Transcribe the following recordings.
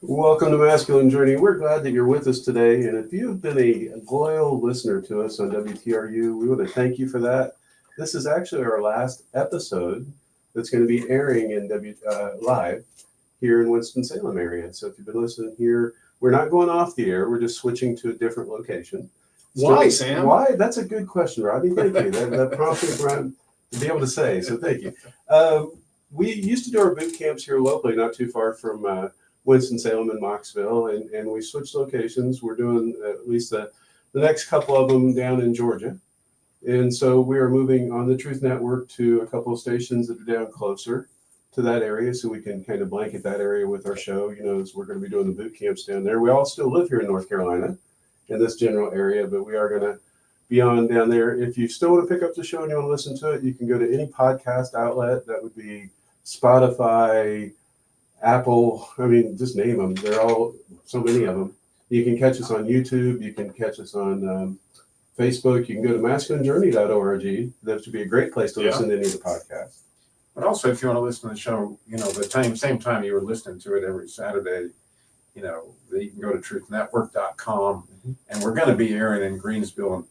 Welcome to Masculine Journey. We're glad that you're with us today. And if you've been a loyal listener to us on WTRU, we want to thank you for that. This is actually our last episode that's going to be airing in live here in Winston-Salem area. So if you've been listening here, we're not going off the air. We're just switching to a different location. Why, Sam? Why? That's a good question, Rodney. Thank you. That prompted Brian to be able to say. So thank you. We used to do our boot camps here locally, not too far from Winston-Salem and Moxville, and we switched locations. We're doing at least the next couple of them down in Georgia. And so we are moving on the Truth Network to a couple of stations that are down closer to that area so we can kind of blanket that area with our show, as we're going to be doing the boot camps down there. We all still live here in North Carolina in this general area, but we are going to be on down there. If you still want to pick up the show and you want to listen to it, you can go to any podcast outlet. That would be Spotify, Apple, just name them. They're all, so many of them. You can catch us on YouTube. You can catch us on Facebook. You can go to masculinejourney.org. That would be a great place to listen to any of the podcasts. But also, if you want to listen to the show, the same time you were listening to it every Saturday, you can go to truthnetwork.com, and we're going to be airing in Greenville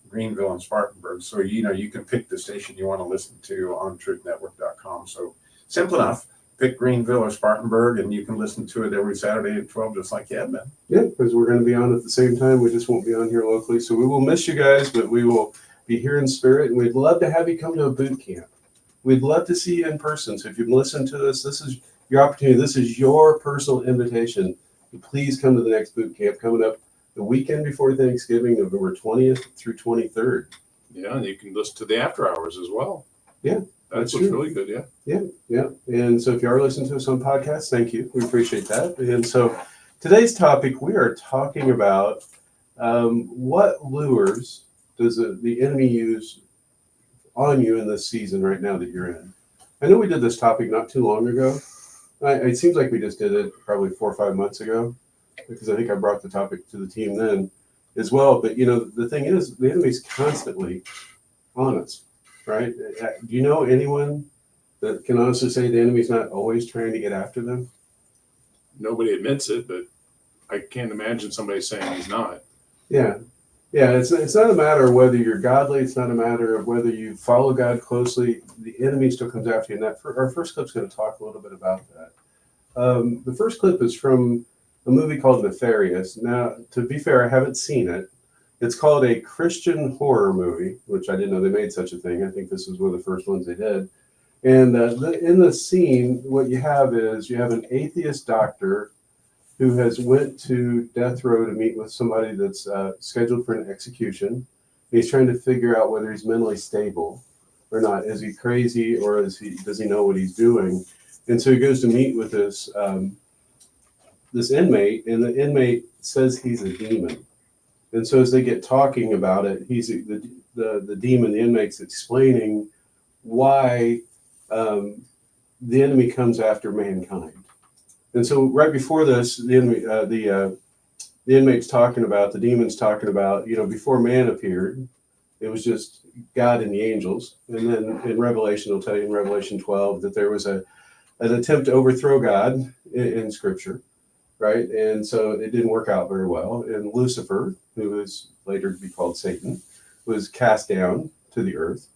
and Spartanburg. So, you can pick the station you want to listen to on truthnetwork.com. So simple enough. Pick Greenville or Spartanburg, and you can listen to it every Saturday at 12, just like you have been. Yeah, because we're going to be on at the same time. We just won't be on here locally. So we will miss you guys, but we will be here in spirit, and we'd love to have you come to a boot camp. We'd love to see you in person. So if you've listened to this, this is your opportunity. This is your personal invitation. Please come to the next boot camp coming up the weekend before Thanksgiving, November 20th through 23rd. Yeah, and you can listen to the after hours as well. Yeah. That's what's really good, Yeah. And so if you are listening to us on podcasts, thank you. We appreciate that. And so today's topic, we are talking about what lures does the enemy use on you in this season right now that you're in. I know we did this topic not too long ago. It seems like we just did it probably 4 or 5 months ago, because I think I brought the topic to the team then as well. But, the thing is, the enemy's constantly on us. Right? Do you know anyone that can honestly say the enemy's not always trying to get after them? Nobody admits it, but I can't imagine somebody saying he's not. Yeah. It's not a matter of whether you're godly. It's not a matter of whether you follow God closely. The enemy still comes after you. And our first clip's going to talk a little bit about that. The first clip is from a movie called Nefarious. Now, to be fair, I haven't seen it. It's called a Christian horror movie, which I didn't know they made such a thing. I think this is one of the first ones they did. And in the scene, what you have is you have an atheist doctor who has went to death row to meet with somebody that's scheduled for an execution. He's trying to figure out whether he's mentally stable or not. Is he crazy, or does he know what he's doing? And so he goes to meet with this inmate, and the inmate says he's a demon. And so as they get talking about it, he's the demon, the inmate's explaining why the enemy comes after mankind. And so right before this, the inmate's talking about, the demon's talking about, before man appeared, it was just God and the angels. And then in Revelation, it'll tell you in Revelation 12 that there was an attempt to overthrow God in Scripture. Right. And so it didn't work out very well. And Lucifer, who was later to be called Satan, was cast down to the earth,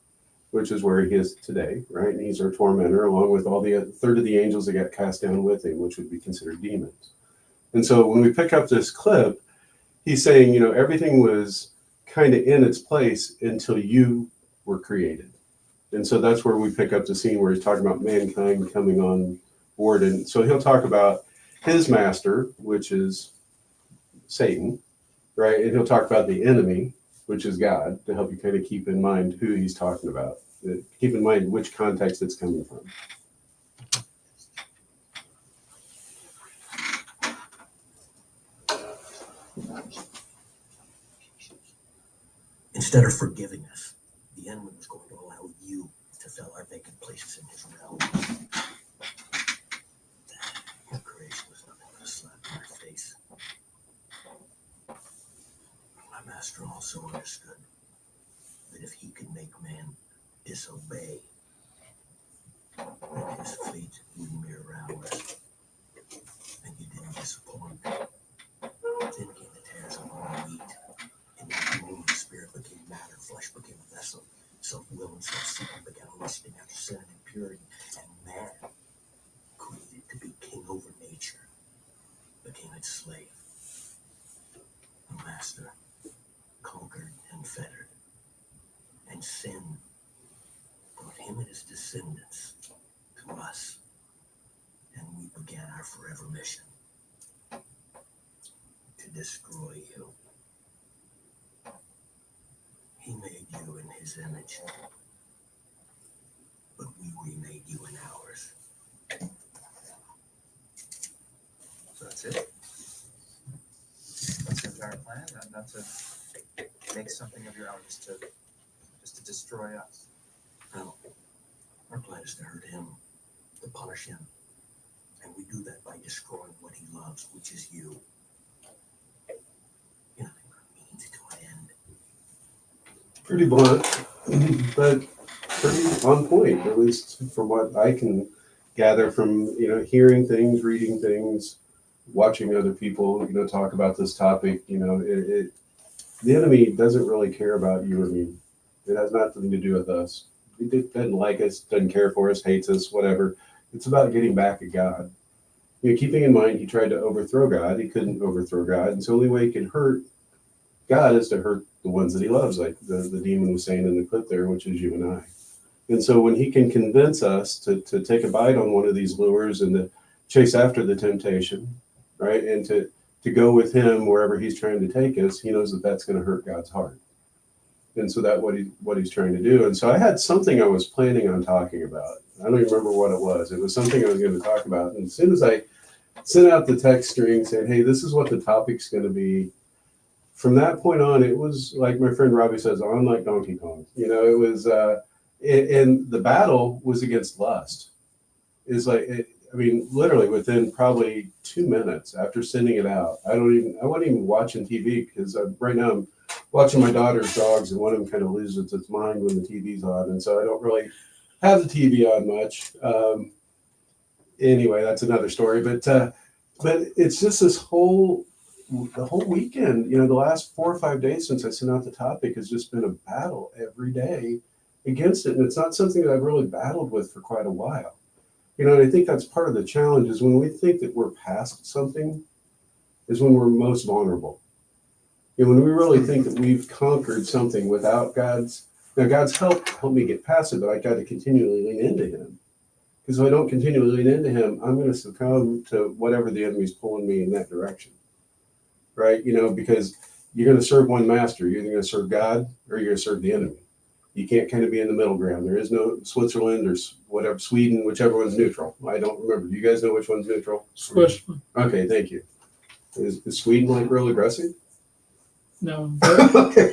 which is where he is today. Right. And he's our tormentor, along with all the third of the angels that got cast down with him, which would be considered demons. And so when we pick up this clip, he's saying, everything was kind of in its place until you were created. And so that's where we pick up the scene where he's talking about mankind coming on board. And so he'll talk about his master, which is Satan, right? And he'll talk about the enemy, which is God, to help you kind of keep in mind who he's talking about. Keep in mind which context it's coming from. Instead of forgiving us, the enemy was going to allow you to fill our vacant places in his realm. face. My master also understood that if he could make man disobey, then his fate would mirror ours. And he didn't disappoint. Then came the tears of all wheat, and the womb of the spirit became matter, flesh became a vessel, self-will and self-seeking began lusting after sin and impurity, and man, created to be king over nature, became its slave. The master conquered and fettered, and sin brought him and his descendants to us, and we began our forever mission to destroy you. He made you in his image, but we remade you in ours. So that's it. That's our plan, not to make something of your own, just to destroy us. No, our plan is to hurt him, to punish him, and we do that by destroying what he loves, which is you. You know, a means to an end. Pretty blunt, but pretty on point, at least from what I can gather from, hearing things, reading things, watching other people, talk about this topic. The enemy doesn't really care about you or me. It has nothing to do with us. He doesn't like us, doesn't care for us, hates us, whatever. It's about getting back at God. Keeping in mind, he tried to overthrow God. He couldn't overthrow God. And so the only way he can hurt God is to hurt the ones that he loves, like the demon was saying in the clip there, which is you and I. And so when he can convince us to take a bite on one of these lures and to chase after the temptation, right, and to go with him wherever he's trying to take us, he knows that that's going to hurt God's heart. And so that's what he's trying to do. And so I had something I was planning on talking about. I don't even remember what it was. It was something I was going to talk about. And as soon as I sent out the text string saying, hey, this is what the topic's going to be, from that point on, it was like my friend Robbie says, on like Donkey Kong. It was, and the battle was against lust. It's like, literally within probably 2 minutes after sending it out, I wasn't even watching TV because right now I'm watching my daughter's dogs, and one of them kind of loses its mind when the TV's on, and so I don't really have the TV on much. Anyway, that's another story. But it's just the whole weekend, the last 4 or 5 days since I sent out the topic has just been a battle every day against it. And it's not something that I've really battled with for quite a while. And I think that's part of the challenge is when we think that we're past something is when we're most vulnerable. When we really think that we've conquered something without God's help me get past it, but I got to continually lean into him. Because if I don't continually lean into him, I'm going to succumb to whatever the enemy's pulling me in that direction. Right? Because you're going to serve one master. You're either going to serve God or you're going to serve the enemy. You can't kind of be in the middle ground. There is no Switzerland or whatever, Sweden, whichever one's neutral. I don't remember. Do you guys know which one's neutral? Switzerland. Okay, thank you. Is Sweden like real aggressive? No. Okay.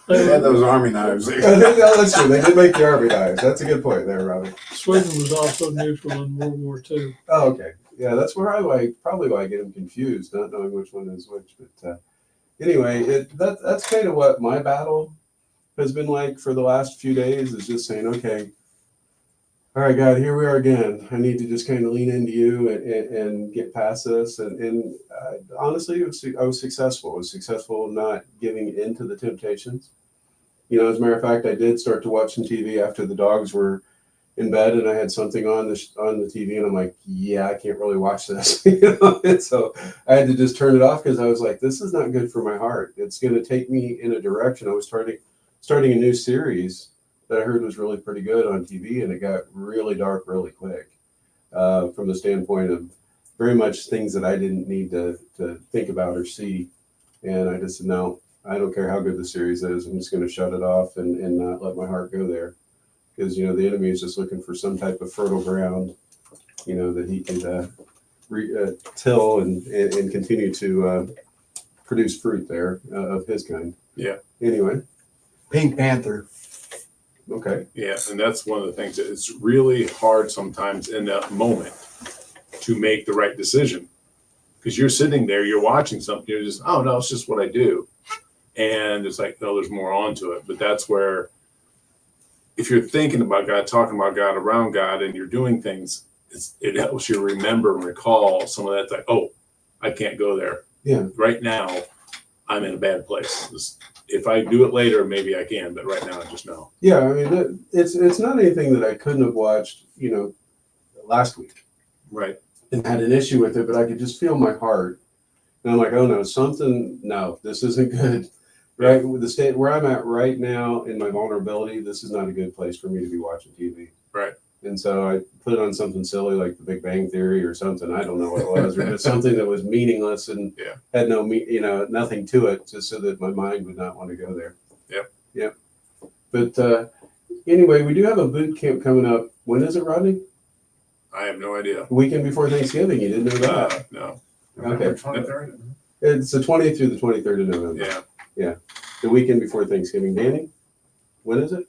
They had those army knives. That's true. They did make the army knives. That's a good point there, Robbie. Sweden was also neutral in World War II. Oh, okay. Yeah, that's where probably why I get them confused, not knowing which one is which. But anyway, that's kind of what my battle has been like for the last few days, is just saying, okay, all right, God, here we are again. I need to just kind of lean into you and get past this. And honestly, I was successful. I was successful in not giving in to the temptations. As a matter of fact, I did start to watch some TV after the dogs were in bed, and I had something on the TV, and I'm like, yeah, I can't really watch this. And so I had to just turn it off because I was like, this is not good for my heart. It's going to take me in a direction. I was starting a new series that I heard was really pretty good on TV, and it got really dark really quick from the standpoint of very much things that I didn't need to think about or see. And I just said, no, I don't care how good the series is. I'm just going to shut it off and not let my heart go there. Because, the enemy is just looking for some type of fertile ground, that he can till and continue to produce fruit there of his kind. Yeah. Anyway. Pink Panther. Okay. Yeah, and that's one of the things that it's really hard sometimes in that moment to make the right decision. Because you're sitting there, you're watching something, you're just, oh no, it's just what I do. And it's like, no, there's more onto it. But that's where, if you're thinking about God, talking about God, around God, and you're doing things, it helps you remember and recall some of that. Like, oh, I can't go there. Yeah. Right now, I'm in a bad place. If I do it later, maybe I can. But right now, I just know. Yeah, I mean, it's not anything that I couldn't have watched, last week Right. and had an issue with it, but I could just feel my heart. And I'm like, oh no, this isn't good. Right. With the state where I'm at right now in my vulnerability, this is not a good place for me to be watching TV. Right. And so I put on something silly like The Big Bang Theory or something. I don't know what it was, or just something that was meaningless and had nothing to it, just so that my mind would not want to go there. Yep. But anyway, we do have a boot camp coming up. When is it, Rodney? I have no idea. The weekend before Thanksgiving. You didn't know that? No. November Okay. 23rd. It's the 20th through the 23rd of November. Yeah. The weekend before Thanksgiving. Danny, when is it?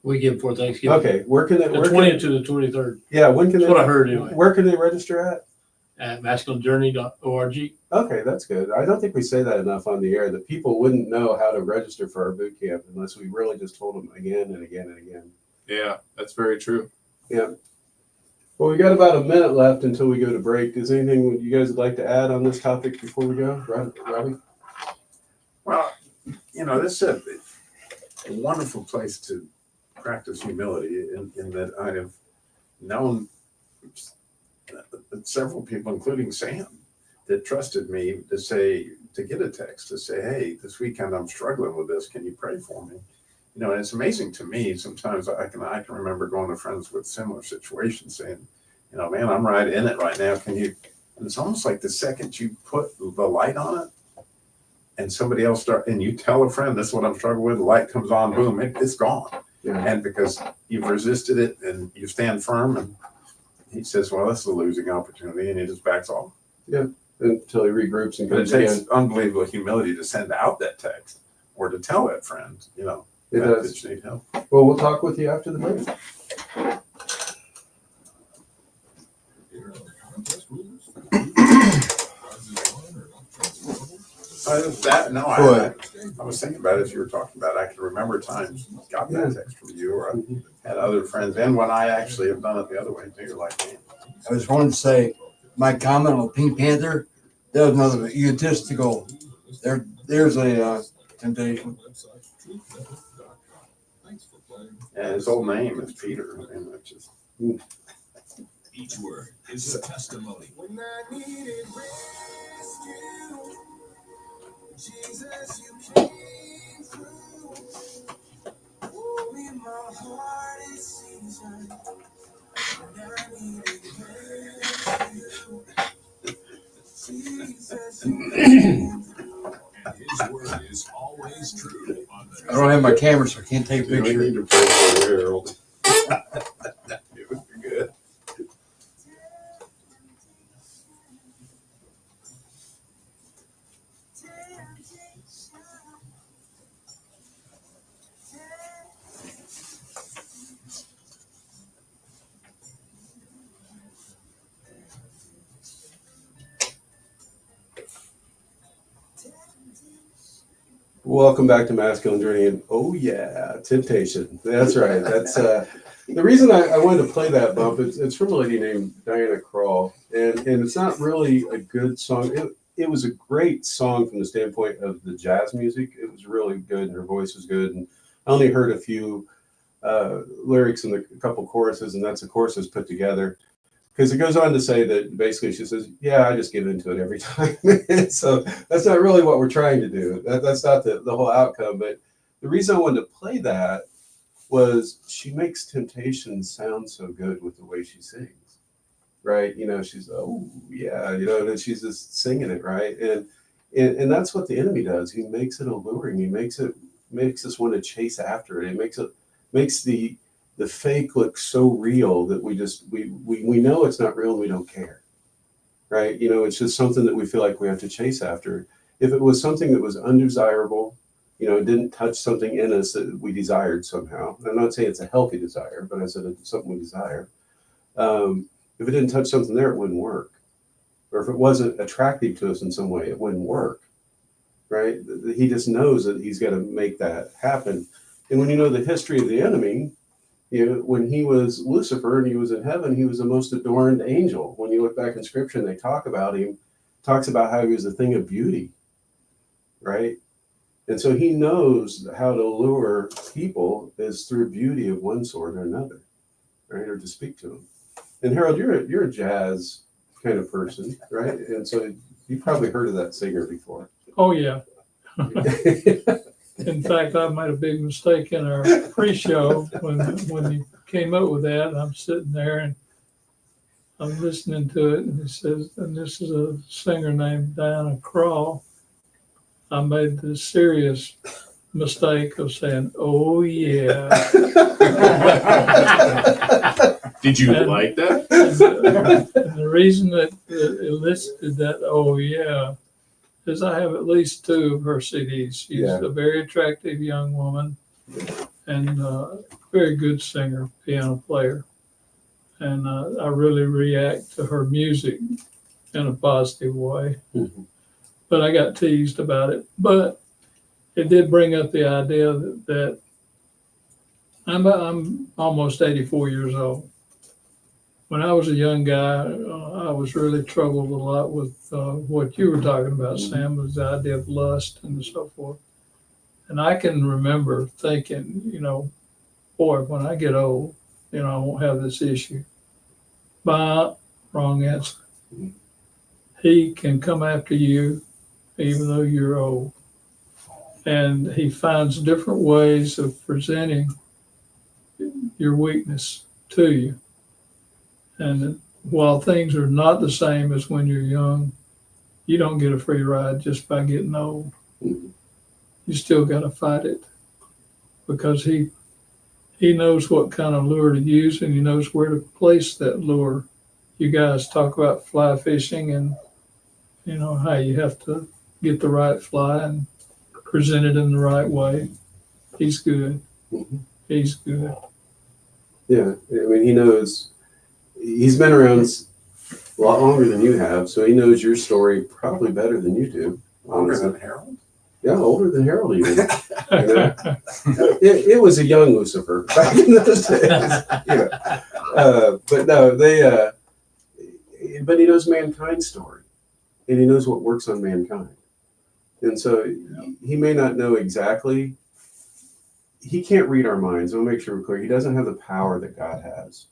Weekend before Thanksgiving. Okay, where can they? The 20th to the 23rd. Yeah, when can That's they? what I heard anyway. Where can they register at? At masculinejourney.org. Okay, that's good. I don't think we say that enough on the air, that people wouldn't know how to register for our boot camp unless we really just told them again and again and again. Yeah, that's very true. Yeah. Well, we got about a minute left until we go to break. Is anything you guys would like to add on this topic before we go? Robbie? Well, this is a wonderful place to practice humility in that I have known several people, including Sam, that trusted me to get a text to say, hey, this weekend I'm struggling with this. Can you pray for me? And it's amazing to me. Sometimes I can remember going to friends with similar situations saying, man, I'm right in it right now. Can you? And it's almost like the second you put the light on it, and somebody else and you tell a friend, this is what I'm struggling with, the light comes on, boom, it's gone. Yeah. And because you've resisted it and you stand firm, and he says, well, this is a losing opportunity, and he just backs off. Until he regroups and But it comes takes again. unbelievable humility to send out that text or to tell that friend, It that does. you need help. Well, we'll talk with you after the break. I was thinking about it as you were talking about it. I can remember times got that text from you, or I had other friends, and when I actually have done it the other way too, like me. I just wanted to say my comment on Pink Panther, that was another egotistical. There's a temptation. And his whole name is Peter. Which is Each word is a testimony. When I needed rescue, Jesus, you came through. Oh, in my hardest season, when I needed rescue, Jesus, you came through. And his word is always true. I don't have my camera, so I can't take a we picture. need to pray for you, Harold. It would be good. Welcome back to Masculine Journey. And oh yeah, temptation. That's right. That's the reason I wanted to play that bump. It's from a lady named Diana Krall, and it's not really a good song. It was a great song from the standpoint of the jazz music. It was really good, and her voice was good. And I only heard a few lyrics and a couple choruses, and that's the choruses put together. Because it goes on to say that basically she says, yeah, I just give into it every time. So that's not really what we're trying to do. That's not the whole outcome. But the reason I wanted to play that was she makes temptation sound so good with the way she sings, right? She's, oh, yeah, and she's just singing it, right? And that's what the enemy does. He makes it alluring. He makes us want to chase after it. It makes the fake looks so real that we know it's not real and we don't care, right? It's just something that we feel like we have to chase after. If it was something that was undesirable, it didn't touch something in us that we desired somehow. I'm not saying it's a healthy desire, but I said it's something we desire. If it didn't touch something there, it wouldn't work. or if it wasn't attractive to us in some way, it wouldn't work, right? He just knows that he's got to make that happen. And when you know the history of the enemy, you know, when he was Lucifer and he was in heaven, he was the most adorned angel. When you look back in scripture and they talk about him, talks about how he was a thing of beauty, right? And so he knows how to lure people is through beauty of one sort or another, right? Or to speak to them. And Harold, you're a jazz kind of person, right? And so you've probably heard of that singer before. Oh, yeah. In fact, I made a big mistake in our pre-show when he came up with that. I'm sitting there and I'm listening to it, and he says, and this is a singer named Diana Krall. I made the serious mistake of saying, "Oh yeah." Did you And- like that? And the reason that it listed that "oh yeah" is I have at least 2 of her CDs. She's Yeah. a very attractive young woman and very good singer, piano player. And I really react to her music in a positive way. Mhm. But I got teased about it. But it did bring up the idea that I'm almost 84 years old. When I was a young guy, I was really troubled a lot with what you were talking about, Sam, was the idea of lust and so forth. And I can remember thinking, you know, boy, when I get old, you know, I won't have this issue. But wrong answer. He can come after you even though you're old. And he finds different ways of presenting your weakness to you. And while things are not the same as when you're young, you don't get a free ride just by getting old. You still got to fight it because he knows what kind of lure to use and he knows where to place that lure. You guys talk about fly fishing and, you know, how you have to get the right fly and present it in the right way. He's good. Mhm. He's good. Yeah, I mean, he knows. He's been around a lot longer than you have, so he knows your story probably better than you do. Longer honestly. than Harold? Yeah, older than Harold even. You know? It was a young Lucifer back in those days. Yeah. But no, but he knows mankind's story, and he knows what works on mankind. And so he may not know exactly. He can't read our minds. I'll make sure we're clear. He doesn't have the power that God has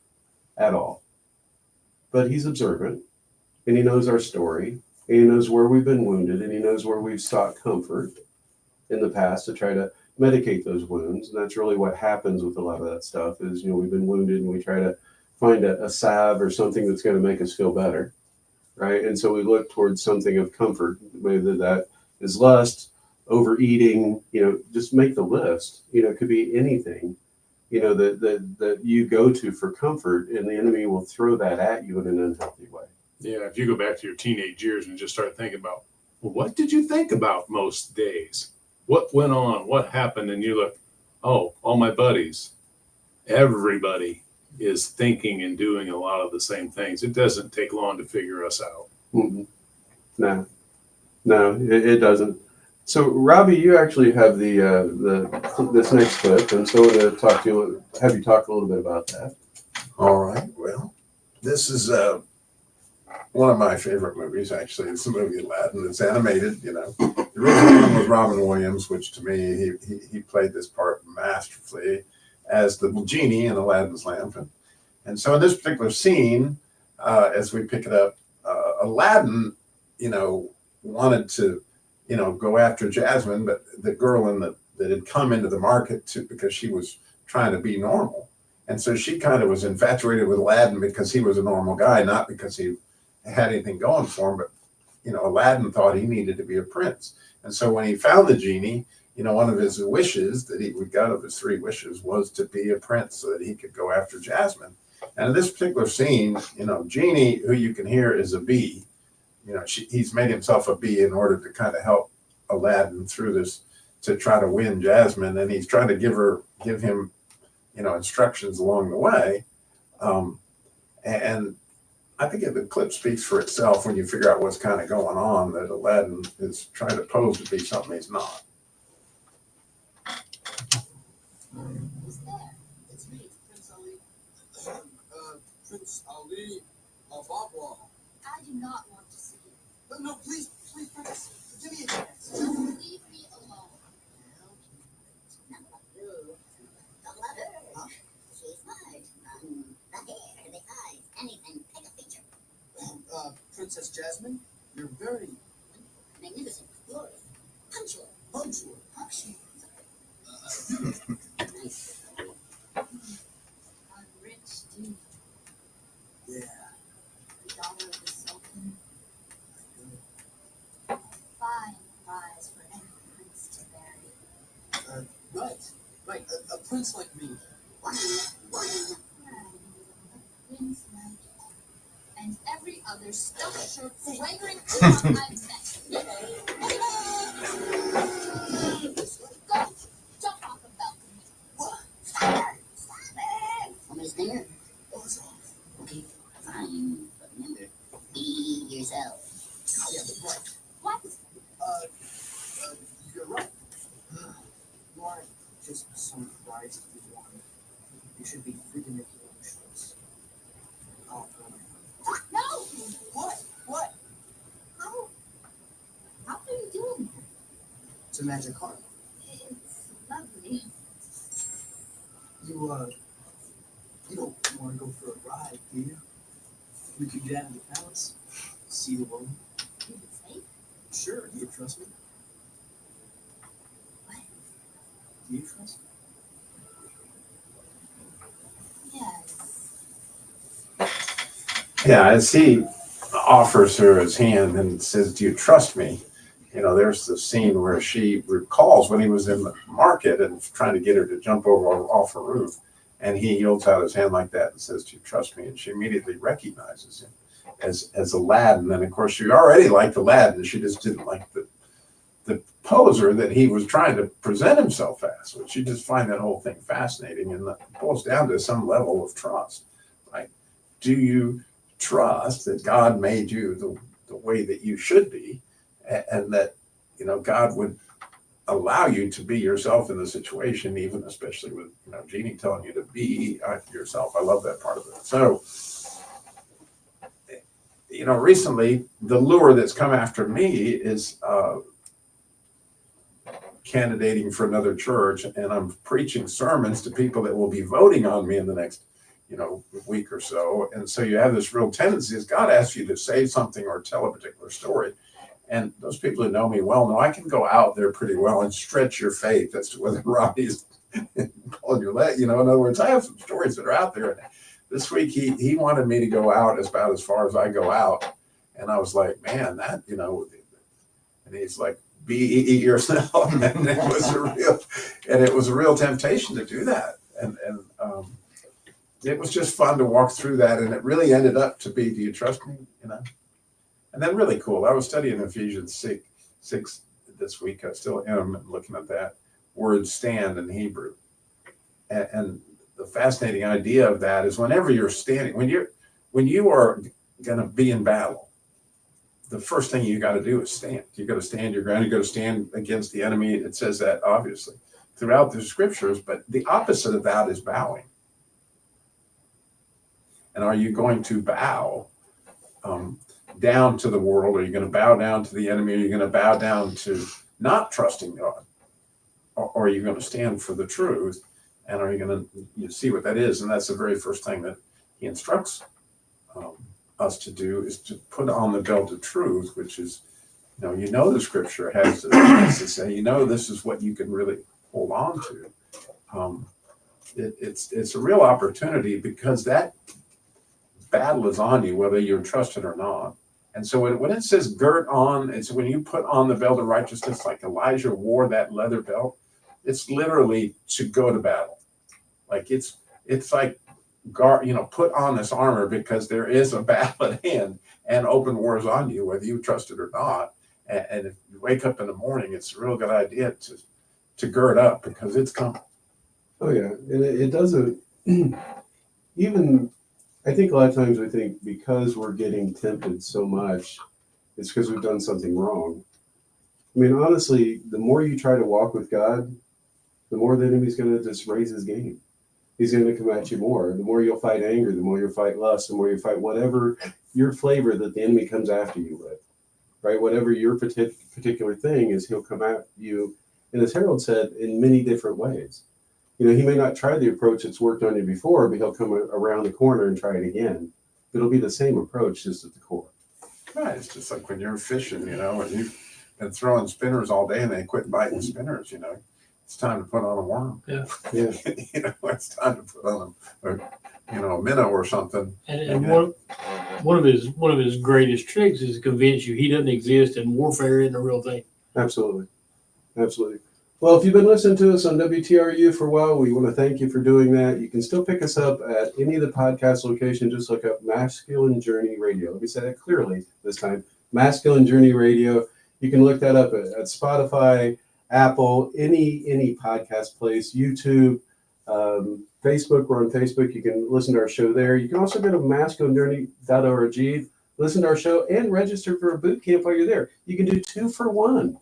at all. But he's observant, and he knows our story, and he knows where we've been wounded, and he knows where we've sought comfort in the past to try to medicate those wounds. And that's really what happens with a lot of that stuff is, you know, we've been wounded and we try to find a salve or something that's going to make us feel better, right? And so we look towards something of comfort, whether that is lust, overeating, you know, just make the list. You know, it could be anything, you know, that you go to for comfort, and the enemy will throw that at you in an unhealthy way. Yeah, if you go back to your teenage years and just start thinking about, well, what did you think about most days? What went on? What happened? And you look, oh, all my buddies, everybody is thinking and doing a lot of the same things. It doesn't take long to figure us out. Mm-mm. No, it doesn't. So, Robbie, you actually have the this next clip, and so I'm going to talk to you, have you talk a little bit about that. All right. Well, this is one of my favorite movies, actually. It's the movie Aladdin. It's animated, you know. The original one was Robin Williams, which to me, he played this part masterfully as the genie in Aladdin's lamp. And so in this particular scene, as we pick it up, Aladdin, you know, wanted to, you know, go after Jasmine, but the girl that had come into the market because she was trying to be normal. And so she kind of was infatuated with Aladdin because he was a normal guy, not because he had anything going for him, but, you know, Aladdin thought he needed to be a prince. And so when he found the genie, you know, one of his wishes that he would got of his 3 wishes was to be a prince so that he could go after Jasmine. And in this particular scene, you know, Genie, who you can hear is a bee, you know, he's made himself a bee in order to kind of help Aladdin through this to try to win Jasmine. And he's trying to give him, you know, instructions along the way. And I think the clip speaks for itself when you figure out what's kind of going on, that Aladdin is trying to pose to be something he's not. Who's there? It's me, Prince Ali. Prince Ali of Bagua. I do not want to see you. But no, please, Prince, give me a chance. Just leave me alone. Not about you. Talk about her. Huh? She's smart. The hair, the eyes, anything. Pick a feature. Princess Jasmine, you're very magnificent, glorious, punctual. Punctual. Nice. A rich dude. Yeah. The daughter of the Sultan. Fine prize for any prince to marry. Right. A prince like me. Right. A prince like you. And every other stuffed shirt flagrant I've met. Go! Jump off the balcony. What? Stop it! Want me to stand? Oh, it's off. Okay, fine. But remember, be yourself. Yeah, right. What? You're right. You aren't just some prize to be won. You should be free to make your own choice. Oh, no! What? How are you doing that? It's a magic heart. It's lovely. You don't want to go for a ride, do you? We could get out of the palace, see the world. You would say? Sure, do you trust me? What? Do you trust me? Yes. Yeah, as he offers her his hand and says, "Do you trust me?" You know, there's the scene where she recalls when he was in the market and trying to get her to jump off a roof, and he holds out his hand like that and says, "Do you trust me?" And she immediately recognizes him as Aladdin. And of course, she already liked Aladdin. She just didn't like the poser that he was trying to present himself as. So she just find that whole thing fascinating, and it boils down to some level of trust, right? Do you trust that God made you the way that you should be, and that, you know, God would allow you to be yourself in the situation, even especially with, you know, Genie telling you to be yourself. I love that part of it. So, you know, recently the lure that's come after me is candidating for another church, and I'm preaching sermons to people that will be voting on me in the next, you know, week or so. And so you have this real tendency, as God asks you to say something or tell a particular story. And those people who know me well know I can go out there pretty well and stretch your faith as to whether Ronnie's pulling your leg. You know, in other words, I have some stories that are out there. And this week he wanted me to go out about as far as I go out. And I was like, man, that, you know, and he's like, be yourself. And it was a real temptation to do that. And it was just fun to walk through that. And it really ended up to be, do you trust me? You know? And then really cool. I was studying Ephesians 6 this week. I still am looking at that word stand in Hebrew. And the fascinating idea of that is whenever you're standing, when you are going to be in battle, the first thing you got to do is stand. You got to stand your ground. You got to stand against the enemy. It says that obviously throughout the scriptures, but the opposite of that is bowing. And are you going to bow down to the world? Are you going to bow down to the enemy? Are you going to bow down to not trusting God? Or are you going to stand for the truth? And are you going to see what that is? And that's the very first thing that he instructs us to do, is to put on the belt of truth, which is, you know the scripture has to say, this is what you can really hold on to. It's a real opportunity, because that battle is on you, whether you're trusted or not. And so when it says girt on, it's when you put on the belt of righteousness, like Elijah wore that leather belt. It's literally to go to battle. Like it's like put on this armor, because there is a battle at hand and open wars on you, whether you trust it or not. And if you wake up in the morning, it's a real good idea to gird up, because it's coming. Oh yeah, and it doesn't even I think a lot of times we think because we're getting tempted so much, it's because we've done something wrong. I mean, honestly, the more you try to walk with God, the more the enemy's going to just raise his game. He's going to come at you more. The more you'll fight anger, the more you'll fight lust, the more you fight whatever your flavor that the enemy comes after you with, right? Whatever your particular thing is, he'll come at you, and as Harold said, in many different ways. You know, he may not try the approach that's worked on you before, but he'll come around the corner and try it again. It'll be the same approach, just at the core. Right, it's just like when you're fishing, you know, and you've been throwing spinners all day and they quit biting spinners, you know. It's time to put on a worm. Yeah. Yeah. You know, it's time to put on a minnow or something. And Okay. one of his greatest tricks is to convince you he doesn't exist and warfare isn't a real thing. Absolutely. Absolutely. Well, if you've been listening to us on WTRU for a while, we want to thank you for doing that. You can still pick us up at any of the podcast locations. Just look up Masculine Journey Radio. Let me say that clearly this time. Masculine Journey Radio. You can look that up at Spotify, Apple, any podcast place, YouTube, Facebook. We're on Facebook. You can listen to our show there. You can also go to masculinejourney.org, listen to our show, and register for a boot camp while you're there. You can do 2 for 1.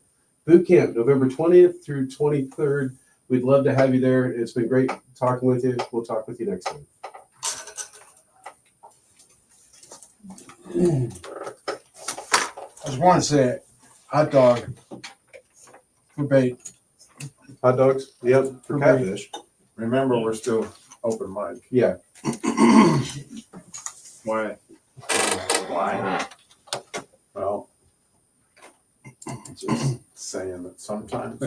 Boot camp, November 20th through 23rd. We'd love to have you there. It's been great talking with you. We'll talk with you next time. I just want to say, hot dog for bait. Hot dogs? Yep, for catfish. Remember, we're still open mic. Yeah. Why? Why? Well, just saying that sometimes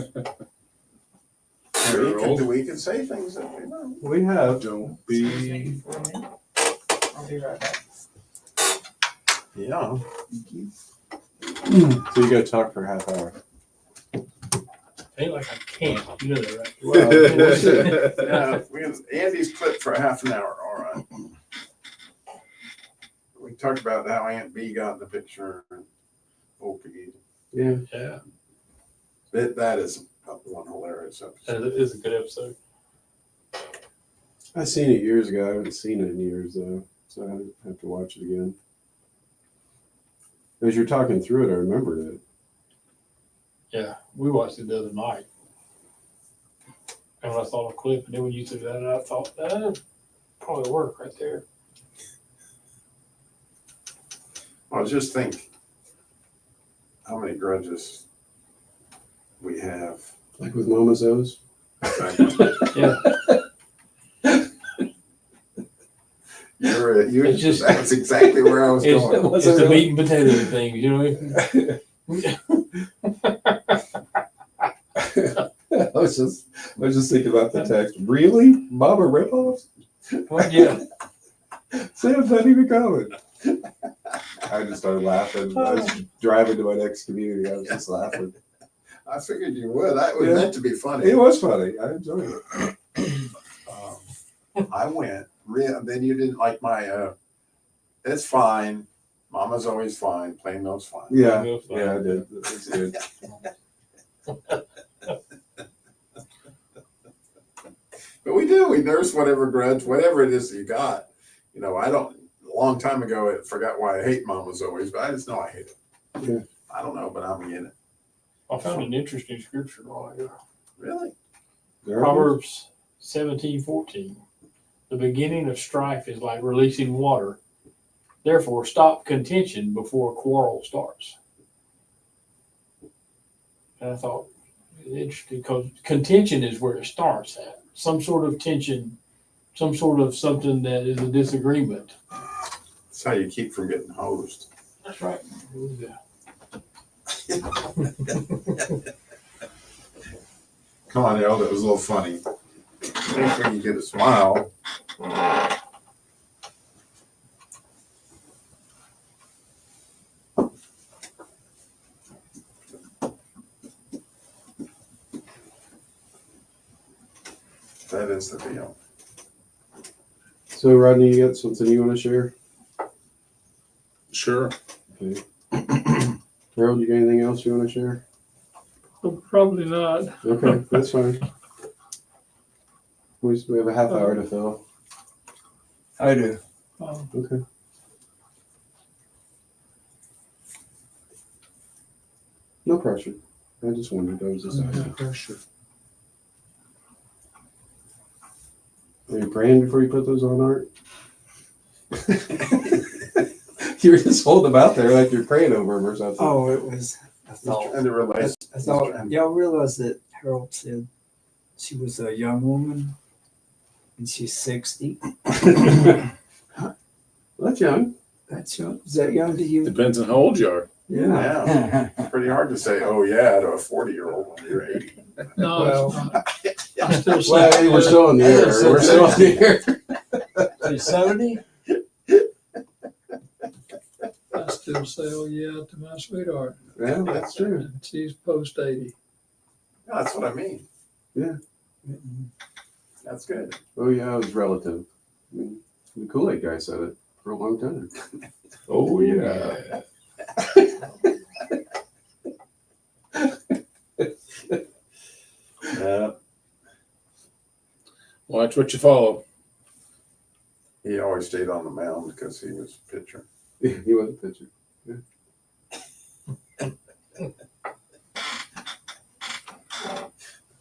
we can say things that we know. We have. Don't Excuse be. me for a minute. I'll be right back. Yeah. So you got to talk for a half hour. Ain't like I can't. You know that, right? Yeah, Andy's clipped for half an hour. All right. We talked about how Aunt B got in the picture. And Pete. Yeah. Yeah, That is one hilarious episode. that is a good episode. I seen it years ago. I haven't seen it in years though, so I have to watch it again. As you're talking through it, I remembered it. Yeah, we watched it the other night. And when I saw the clip, and then when you threw that out, I thought that probably work right there. Well, just think how many grudges we have. Like with Mama's O's. Yeah. It's just- That's exactly where I was It's, going. it's the meat and potato thing, you know what I was just thinking about the text. Really? Mama ripoffs? I mean? Yeah. Sam's not even coming. I just started laughing. I was driving to my next community. I was just laughing. I figured you would. That was Yeah. meant to be funny. It was funny. I enjoyed it. I went. Then you didn't like my. It's fine. Mama's always fine. Plain old's fine. Yeah, It was fun. yeah, I did. It was good. But we do. We nurse whatever grudge, whatever it is that you got. You know, I don't. A long time ago, I forgot why I hate Mama's always, but I just know I hate it. Yeah. I don't know, but I'm in it. I found an interesting scripture while ago. Really? Proverbs 17:14. The beginning of strife is like releasing water. Therefore, stop contention before a quarrel starts. And I thought, interesting, because contention is where it starts at. Some sort of tension, some sort of something that is a disagreement. That's how you keep from getting hosed. That's right. Come on, El, that was a little funny. Next when you get a smile. That is the deal. So, Rodney, you got something you want to share? Sure. Okay. Harold, you got anything else you want to share? Probably not. Okay, that's fine. We have a half hour to fill. I do. Okay. No pressure. I just wondered. I was just asking. pressure. Are you praying before you put those on, Art? You were just holding them out there like you're praying over them or something. Oh, it was, I thought, And the relation. I thought, y'all realize that Harold said she was a young woman and she's 60. That's young. That's young. Is that young to you? Depends on how old you are. Yeah, it's pretty hard to say, oh yeah, to a 40-year-old when you're 80. No, Well, it's not. I still say, Well, hey, we're still on the air. We're still on the air. she's 70? I still say, oh yeah, to my sweetheart. Yeah, that's true. And she's post 80. That's what I mean. Yeah. That's good. Oh yeah, it was relative. I mean, the Kool-Aid guy said it for a long time. Oh, yeah. Yeah. Watch what you follow. He always stayed on the mound because he was pitcher. He was a pitcher.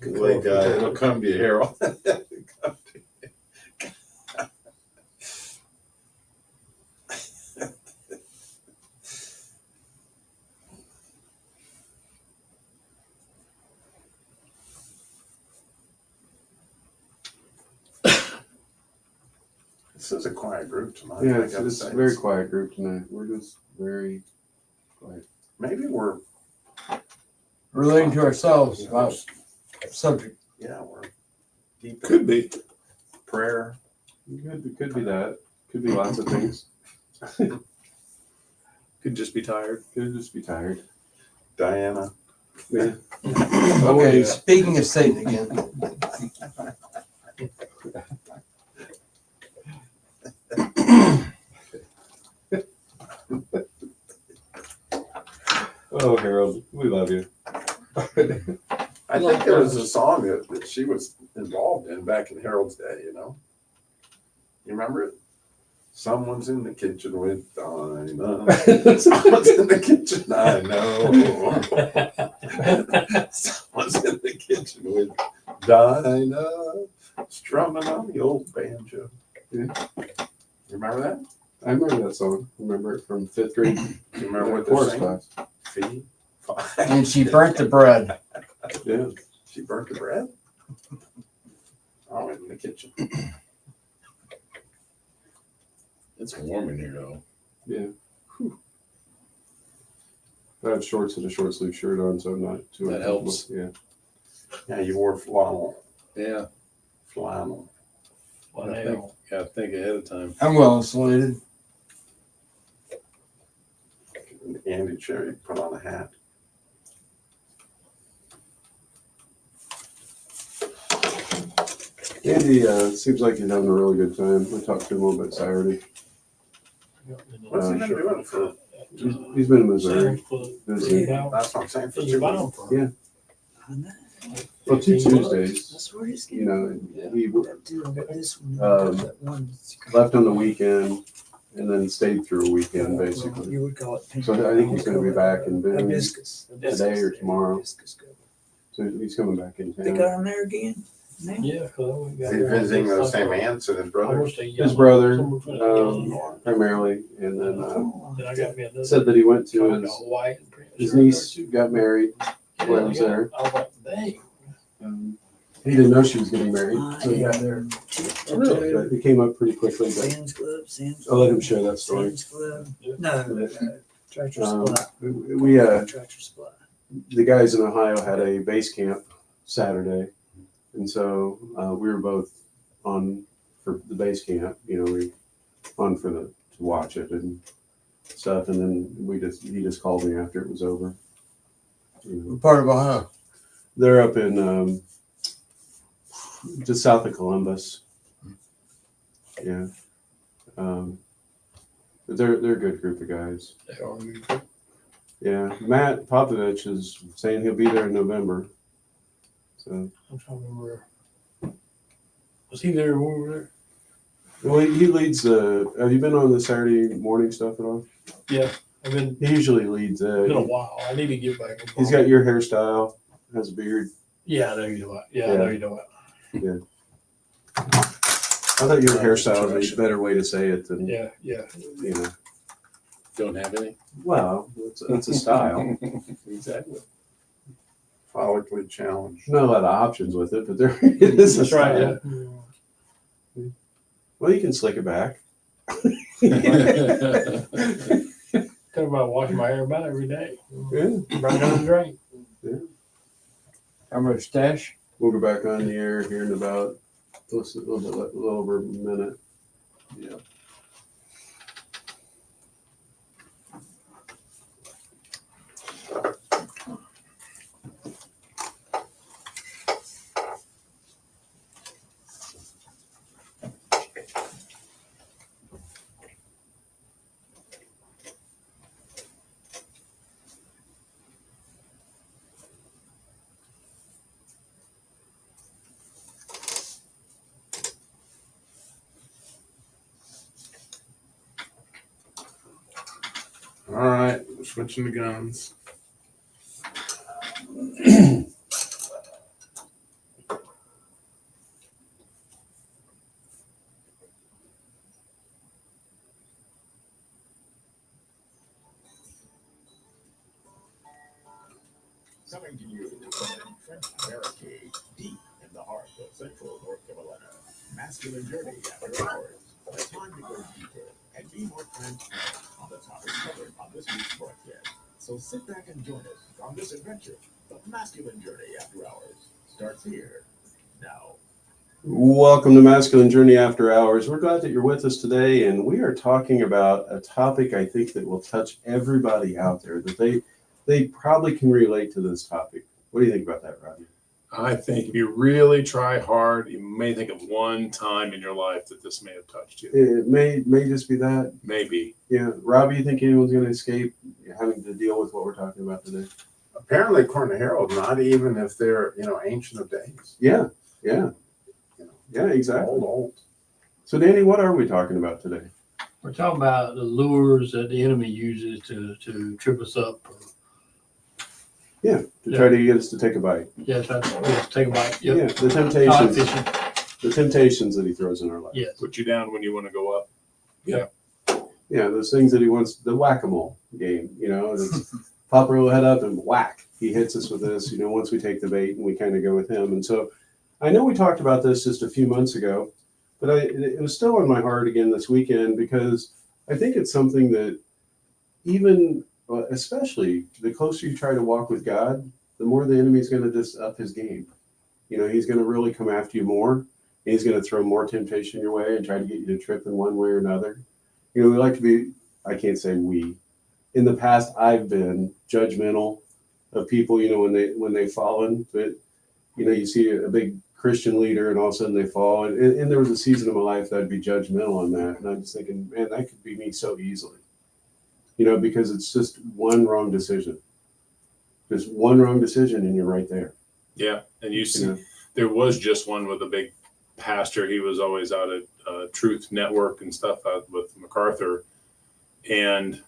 Kool-Aid guy, it'll come to you, Harold. This is a quiet group tonight. Yeah, I it's gotta a say. very quiet group tonight. We're just very quiet. Maybe we're, Relating to ourselves about subject. yeah, we're deep in Could be. prayer. It could be that. Could be lots of things. Could just be tired. Could just be tired. Diana. Yeah. Okay, speaking of Satan again. Oh, Harold, we love you. I think there was a song that she was involved in back in Harold's day, you know? You remember it? Someone's in the kitchen with Dinah. Someone's in the kitchen, I know. Someone's in the kitchen with Dinah, strumming on the old banjo. Yeah. You remember that? I remember that song. I remember it from fifth grade You remember what chorus they're saying? class. Feed. And she burnt the bread. Yeah. She burnt the bread? Oh, in the kitchen. It's warm in here though. Yeah. I have shorts and a short sleeve shirt on, so I'm not too That uncomfortable. helps. Yeah. Yeah, you wore flannel. Yeah. Flannel. Gotta think ahead of time. I'm well insulated. And Andy Cherry put on a hat. Andy seems like he's having a really good time. I talked to him a little bit Saturday. What's he been doing for? He's been in Missouri. Visiting. That's what I'm saying. For He's 2 bound weeks. for Yeah. I know. Well, 2 Tuesdays. That's where he's You getting. know, he That dude, I got this one. Um, that one that's left on the weekend and then stayed through a weekend basically. You would call it pink. So I think he's gonna be back in Boone Hibiscus. today or tomorrow. Hibiscus good. So he's coming back in They town. got him there again now? Yeah, cause we got. Is he visiting the same aunts and his brothers? His brother, primarily, and then Oh, Then I got me another. said that he went to kind his of white print his shirt niece there, too. got married while I was there. I was like, dang. He didn't know she was getting married, so he got there. Really? But it came up pretty quickly, but Sam's Club, Sam's. I'll let him share that story. Sam's Club. Yeah. No, Tractor Um, Supply. we Tractor Supply. the guys in Ohio had a base camp Saturday, and so we were both on for the base camp. You know, we on for the to watch it and stuff, and then he just called me after it was over. You know, What part of Ohio? they're up in just south of Columbus. Yeah, but they're a good group of guys. They are good. Yeah, Matt Popovich is saying he'll be there in November. So I'm trying to remember. Was he there when we were there? Well, he leads. Have you been on the Saturday morning stuff at all? Yeah, I've been, He usually leads. been a while. I need to get back. He's got your hairstyle. Has a beard. Yeah, I know you do it. Yeah, I know you do it. I thought your hairstyle was a better way to say it than Yeah. you know. Don't have any. Well, it's a style. Exactly. Follically challenged. Not a lot of options with it, but there is a That's right. style. Yeah. Well, you can slick it back. Talk about washing my hair about every day. Yeah. Right down the drain. How much stash? We'll go back on the air here in about a little over a minute. Yeah. All right, we're switching to guns. Coming to you from an entrenched barricade deep in the heart of central North Carolina. Masculine Journey After Hours. A time to go deeper and be more transparent on the topics covered on this week's broadcast. So sit back and join us on this adventure. The Masculine Journey After Hours starts here now. Welcome to Masculine Journey After Hours. We're glad that you're with us today, and we are talking about a topic I think that will touch everybody out there, that they probably can relate to this topic. What do you think about that, Rodney? I think if you really try hard, you may think of one time in your life that this may have touched you. It may just be that. Maybe. Yeah. Robbie, you think anyone's going to escape having to deal with what we're talking about today? Apparently, according to Harold, not even if they're, ancient of days. Yeah. You know, Yeah, exactly. old. So, Danny, what are we talking about today? We're talking about the lures that the enemy uses to trip us up. To try to get us to take a bite. Yes, take a bite. Yep. Yeah, the Cod temptations. fishing. The temptations that he throws in our life. Yes. Put you down when you want to go up. Yeah, those things that he wants, the whack-a-mole game, that's pop our little head up and whack. He hits us with this, once we take the bait and we kind of go with him. And so I know we talked about this just a few months ago, but it was still on my heart again this weekend because I think it's something that even, especially the closer you try to walk with God, the more the enemy's going to just up his game. He's going to really come after you more. He's going to throw more temptation your way and try to get you to trip in one way or another. We like to be, I can't say we. In the past, I've been judgmental of people, when they've fallen. But, you see a big Christian leader and all of a sudden they fall. And there was a season of my life that I'd be judgmental on that. And I'm just thinking, man, that could be me so easily. Because it's just one wrong decision. Just one wrong decision and you're right there. Yeah. And you see, there was just one with a big pastor. He was always out at Truth Network and stuff out with MacArthur. And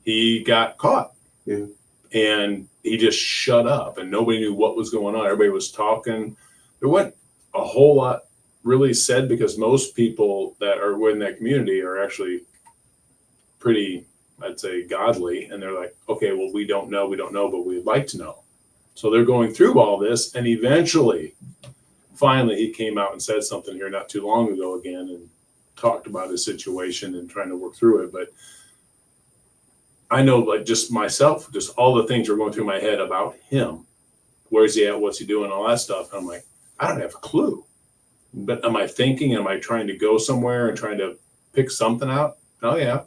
he got caught. Yeah. And he just shut up and nobody knew what was going on. Everybody was talking. There wasn't a whole lot really said because most people that are in that community are actually pretty, I'd say, godly. And they're like, okay, well, we don't know, but we'd like to know. So they're going through all this. And eventually, finally, he came out and said something here not too long ago again and talked about his situation and trying to work through it. But I know, like, just myself, just all the things are going through my head about him. Where's he at? What's he doing? All that stuff. And I'm like, I don't have a clue. But am I thinking? Am I trying to go somewhere and trying to pick something out? Oh, yeah.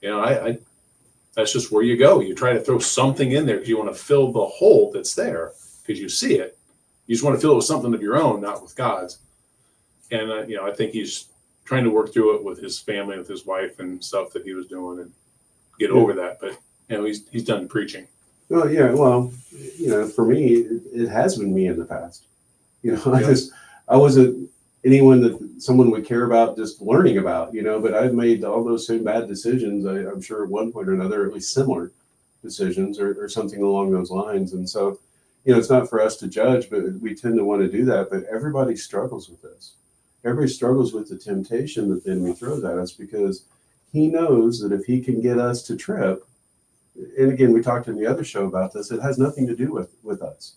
I that's just where you go. You try to throw something in there because you want to fill the hole that's there because you see it. You just want to fill it with something of your own, not with God's. And, I think he's trying to work through it with his family, with his wife and stuff that he was doing and get over that. But, he's done preaching. Well, yeah. Well, for me, it has been me in the past. I wasn't anyone that someone would care about just learning about, you know. But I've made all those same bad decisions. I'm sure at one point or another, at least similar decisions or something along those lines. And so, you know, it's not for us to judge, but we tend to want to do that. But everybody struggles with this. Everybody struggles with the temptation that the enemy throws at us, because he knows that if he can get us to trip, and again, we talked in the other show about this, it has nothing to do with us.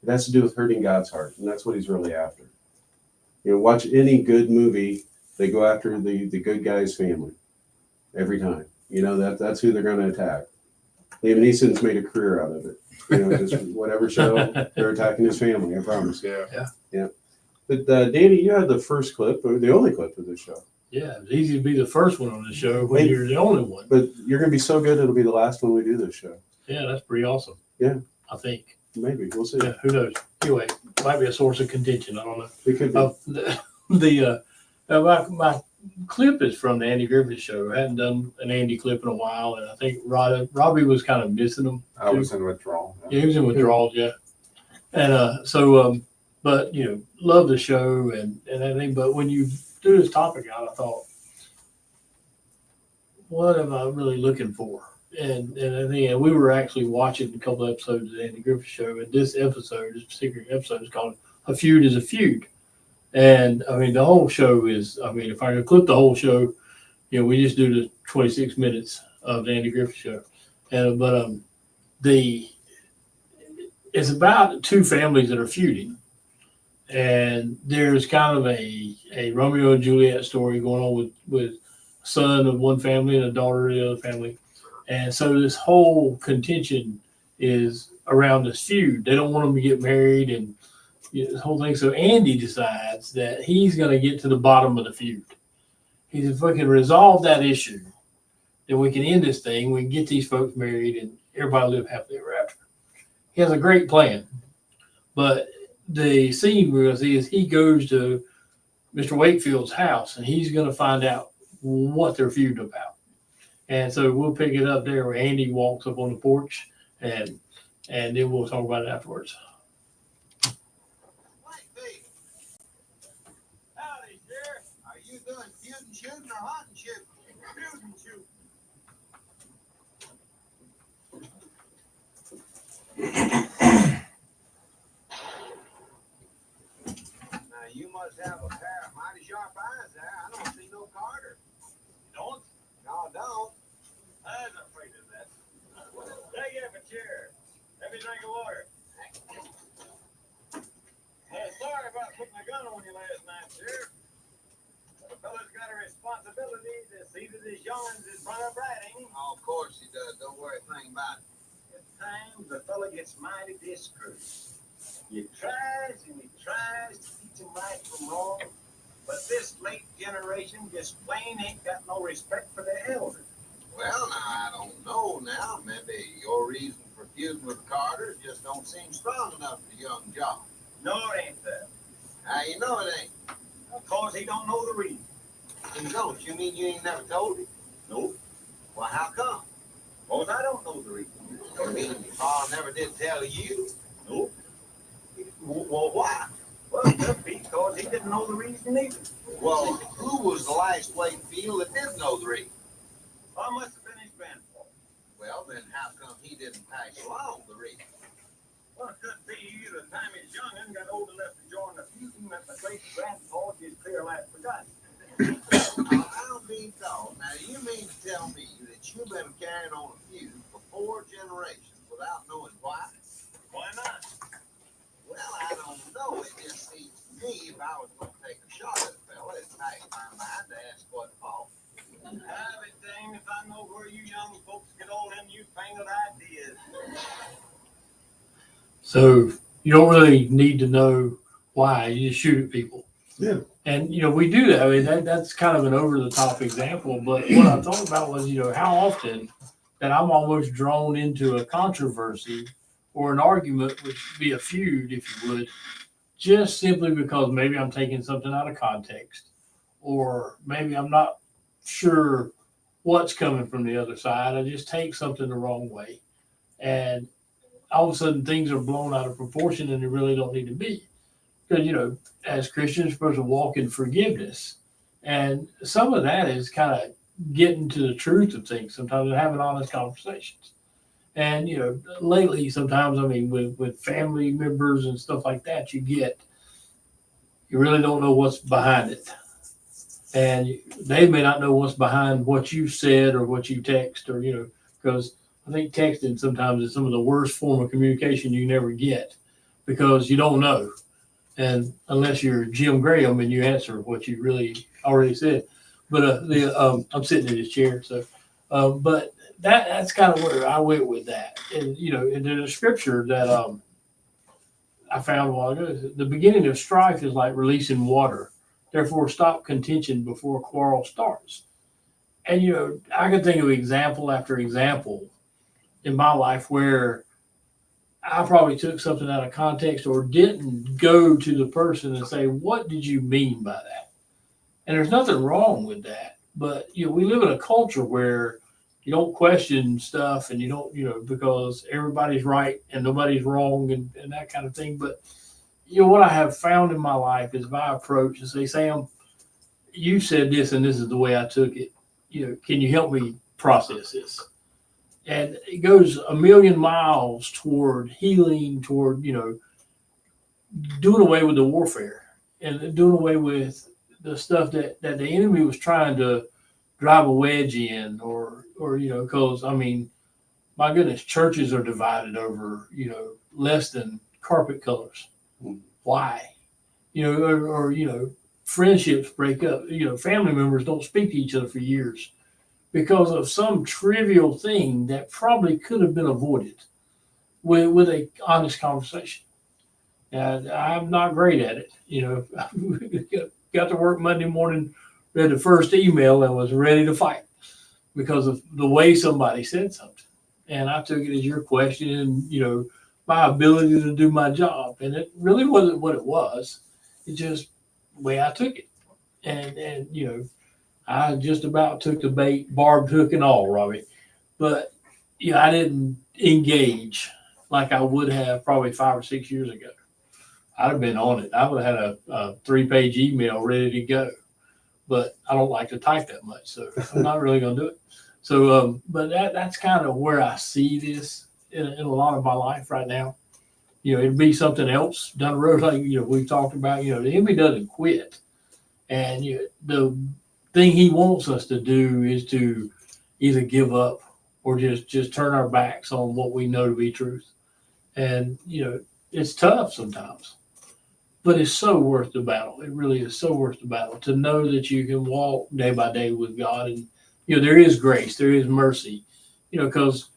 It has to do with hurting God's heart, and that's what he's really after. You know, watch any good movie, they go after the good guy's family every time. You know, that's who they're going to attack. Liam Neeson's made a career out of it. You know, just whatever show, they're attacking his family, I promise. Yeah. But Danny, you had the first clip, or the only clip of this show. Yeah, it's easy to be the first one on the show when you're the only one. But you're going to be so good, it'll be the last one we do this show. Yeah, that's pretty awesome. Yeah. I think. Maybe. We'll see. Yeah, who knows? Anyway, might be a source of contention. I don't know. It could be. My clip is from the Andy Griffith Show. I hadn't done an Andy clip in a while, and I think Robbie was kind of missing them. I was in withdrawal. Yeah, he was in withdrawal, yeah. And but you know, love the show and everything. But when you do this topic out, I thought, what am I really looking for? And I think we were actually watching a couple of episodes of the Andy Griffith Show, and this particular episode is called "A Feud Is a Feud." And I mean, the whole show is. I mean, if I could clip the whole show, you know, we just do the 26 minutes of the Andy Griffith Show, and it's about two families that are feuding, and there's kind of a Romeo and Juliet story going on with a son of one family and a daughter of the other family. And so this whole contention is around this feud. They don't want them to get married, and you know, this whole thing. So Andy decides that he's going to get to the bottom of the feud. He said, if we can resolve that issue, then we can end this thing. We can get these folks married, and everybody live happily ever after. He has a great plan, but the scene we're going to see is he goes to Mr. Wakefield's house, and he's going to find out what they're feuding about. And so we'll pick it up there where Andy walks up on the porch, and then we'll talk about it afterwards. Howdy, Sheriff. Are you doing feud and shooting or hunt and shoot? Feud and shoot. Now you must have a pair of mighty sharp eyes there. I don't see no Carter. You don't? No, I don't. I was afraid of that. Take you up a chair. Let me drink of water. Sorry about putting a gun on you last night, Sheriff. The fella's got a responsibility to see that his young'uns is brought up right, ain't he? Oh, of course he does. Don't worry a thing about it. At times, the fella gets mighty discouraged. He tries and he tries to teach him right from wrong, but this late generation just plain ain't got no respect for the elders. Well, now, I don't know now. Maybe your reason for feuding with Carter just don't seem strong enough for young John. No, it ain't that. How you know it ain't? Because he don't know the reason. You don't? You mean you ain't never told him? Nope. Well, how come? Because I don't know the reason. You mean your pa never did tell you? Nope. Well, why? Well, just because he didn't know the reason either. Well, who was the last Wakefield that did know the reason? I must have been his grandfather. Well, then how come he didn't pass along the reason? Well, it could be the time his young'un got old enough to join the feud that the great grandpa is clear like forgotten. I don't mean so. Now, you mean to tell me that you've been carrying on a feud for 4 generations without knowing why? Why not? Well, I don't know. It just seems to me if I was going to take a shot at the fella, it'd take my mind to ask what fault. Have it, dang if I know where you young folks get all them newfangled ideas. So you don't really need to know why. You just shoot at people. Yeah. And, you know, we do that. I mean, that's kind of an over-the-top example. But what I thought about was, you know, how often that I'm almost drawn into a controversy or an argument, which would be a feud, if you would, just simply because maybe I'm taking something out of context, or maybe I'm not sure what's coming from the other side. I just take something the wrong way. And all of a sudden things are blown out of proportion and they really don't need to be. because, you know, as Christians, we're supposed to walk in forgiveness. And some of that is kind of getting to the truth of things sometimes and having honest conversations. And, you know, lately, sometimes, I mean, with family members and stuff like that, you really don't know what's behind it. And they may not know what's behind what you said or what you text, or, you know, because I think texting sometimes is some of the worst form of communication you can ever get, because you don't know. And unless you're Jim Graham and you answer what you really already said. But I'm sitting in his chair, so but that's kind of where I went with that. And, you know, in the scripture that I found a while ago, the beginning of strife is like releasing water. Therefore, stop contention before a quarrel starts. And, you know, I could think of example after example in my life where I probably took something out of context or didn't go to the person and say, what did you mean by that? And there's nothing wrong with that. But, you know, we live in a culture where you don't question stuff, and you don't, you know, because everybody's right and nobody's wrong, and that kind of thing. But, you know, what I have found in my life is my approach to say, Sam, you said this and this is the way I took it. You know, can you help me process this? And it goes a million miles toward healing, toward, you know, doing away with the warfare and doing away with the stuff that the enemy was trying to drive a wedge in, or you know, because, I mean, my goodness, churches are divided over, you know, less than carpet colors. Why? You know, or you know, friendships break up. You know, family members don't speak to each other for years because of some trivial thing that probably could have been avoided with a honest conversation. And I'm not great at it. You know, got to work Monday morning, read the first email and was ready to fight because of the way somebody said something. And I took it as your question and, you know, my ability to do my job. And it really wasn't what it was. It's just the way I took it. And you know, I just about took the bait, barbed hook and all, Robbie. But, you know, I didn't engage like I would have probably 5 or 6 years ago. I'd have been on it. I would have had a 3-page email ready to go. But I don't like to type that much, so I'm not really going to do it. So, but that's kind of where I see this in a lot of my life right now. You know, it'd be something else down the road, like, you know, we've talked about. You know, the enemy doesn't quit, and you know, the thing he wants us to do is to either give up or just turn our backs on what we know to be truth. And you know, it's tough sometimes. But it's so worth the battle. It really is so worth the battle to know that you can walk day by day with God. And, you know, there is grace, there is mercy, you know, because,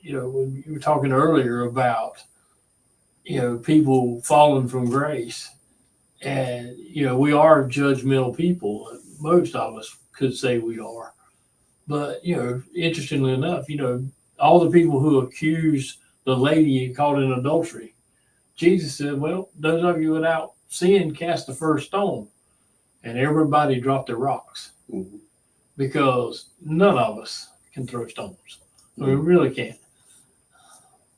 you know, when you were talking earlier about, you know, people falling from grace, and, you know, we are judgmental people. Most of us could say we are. But, you know, interestingly enough, you know, all the people who accused the lady caught in adultery, Jesus said, well, those of you without sin cast the first stone. And everybody dropped their rocks because none of us can throw stones. We really can't.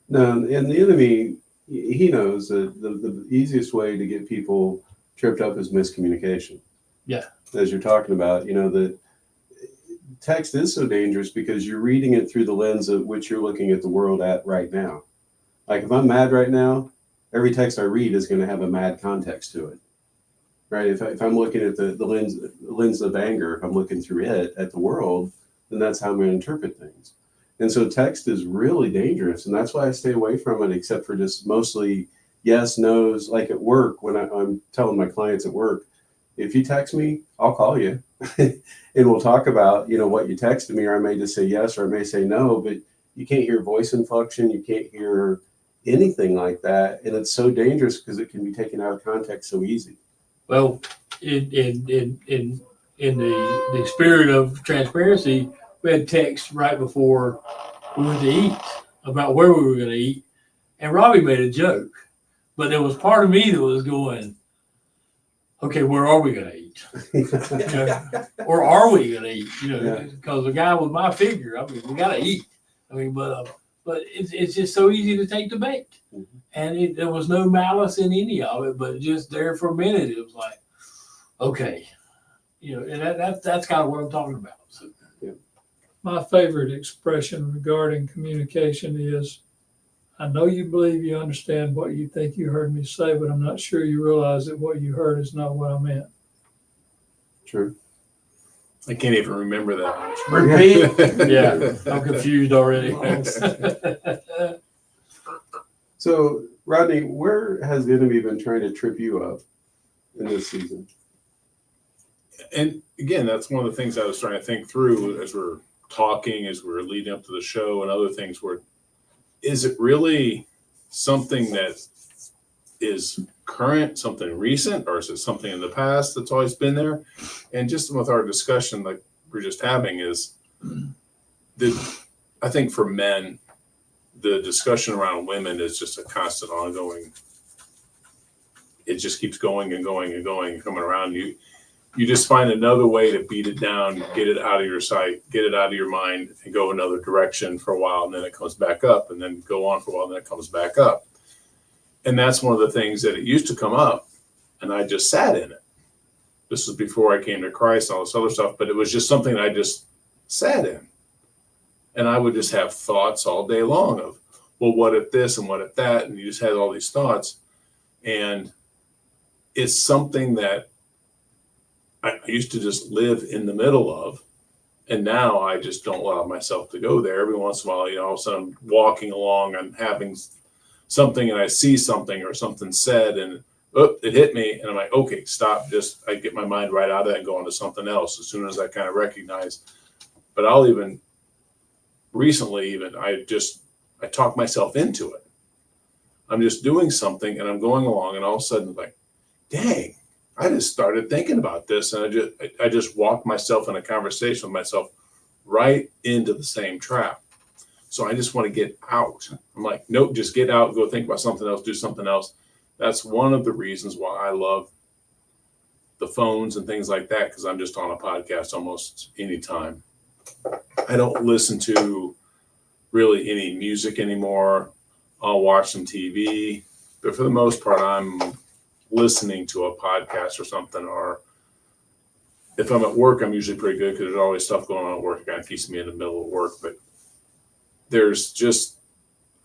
No, and the enemy, he knows that the easiest way to get people tripped up is miscommunication. Yeah. As you're talking about, you know, the text is so dangerous because you're reading it through the lens of which you're looking at the world at right now. Like if I'm mad right now, every text I read is going to have a mad context to it, right? If I'm looking at the lens of anger, if I'm looking through it at the world, then that's how I'm going to interpret things. And so text is really dangerous, and that's why I stay away from it, except for just mostly yes, no's. Like at work, when I'm telling my clients at work, if you text me, I'll call you, and we'll talk about, you know, what you texted me, or I may just say yes, or I may say no, but you can't hear voice inflection, you can't hear anything like that, and it's so dangerous because it can be taken out of context so easy. Well, in the spirit of transparency, we had text right before we went to eat about where we were going to eat, and Robbie made a joke, but there was part of me that was going, okay, where are we going to eat? You know, or are we going to eat? You know, because the guy with my figure, I mean, we got to eat. I mean, but but it's just so easy to take the bait. And there was no malice in any of it, but just there for a minute, it was like, okay, and that's kind of what I'm talking about. So, My favorite expression regarding communication is, I know you believe you understand what you think you heard me say, but I'm not sure you realize that what you heard is not what I meant. True. I can't even remember that much. repeat. Yeah, I'm confused already. So, Rodney, where has the enemy been trying to trip you up in this season? And again, that's one of the things I was trying to think through as we're talking, as we're leading up to the show and other things. Where is it really something that is current, something recent, or is it something in the past that's always been there? And just with our discussion like we're just having is I think for men, the discussion around women is just a constant ongoing. It just keeps going and going and going, coming around you. You just find another way to beat it down, get it out of your sight, get it out of your mind, and go another direction for a while, and then it comes back up, and then go on for a while, and then it comes back up. And that's one of the things that it used to come up, and I just sat in it. This was before I came to Christ and all this other stuff, but it was just something I just sat in. And I would just have thoughts all day long of, well, what if this and what if that? And you just had all these thoughts. And it's something that I used to just live in the middle of. And now I just don't allow myself to go there. Every once in a while, all of a sudden I'm walking along, I'm having something and I see something or something said and it hit me. And I'm like, okay, stop. I get my mind right out of that and go on to something else as soon as I kind of recognize. But I'll even recently, I talk myself into it. I'm just doing something and I'm going along and all of a sudden like, dang, I just started thinking about this. And I just walked myself in a conversation with myself right into the same trap. So I just want to get out. I'm like, nope, just get out, go think about something else, do something else. That's one of the reasons why I love the phones and things like that, because I'm just on a podcast almost anytime. I don't listen to really any music anymore. I'll watch some TV, but for the most part, I'm listening to a podcast or something. Or if I'm at work, I'm usually pretty good because there's always stuff going on at work. It kind of keeps me in the middle of work, but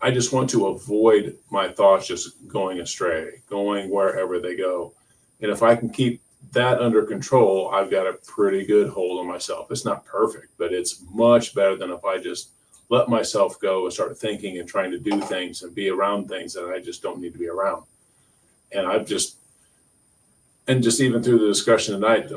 I just want to avoid my thoughts just going astray, going wherever they go. And if I can keep that under control, I've got a pretty good hold on myself. It's not perfect, but it's much better than if I just let myself go and start thinking and trying to do things and be around things that I just don't need to be around. And just even through the discussion tonight,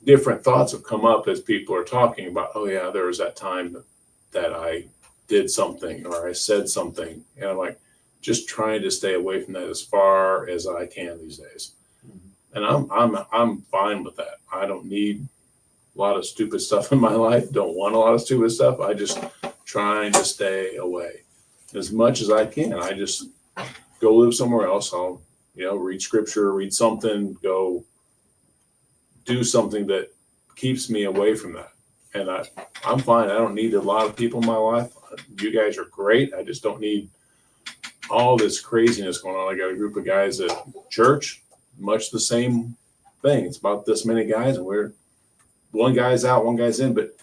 different thoughts have come up as people are talking about, oh yeah, there was that time that I did something or I said something. And I'm like, just trying to stay away from that as far as I can these days. And I'm fine with that. I don't need a lot of stupid stuff in my life. Don't want a lot of stupid stuff. I just trying to stay away as much as I can. I just go live somewhere else. I'll, read scripture, read something, go do something that keeps me away from that. And I'm fine. I don't need a lot of people in my life. You guys are great. I just don't need all this craziness going on. I got a group of guys at church, much the same thing. It's about this many guys, and one guy's out, one guy's in, but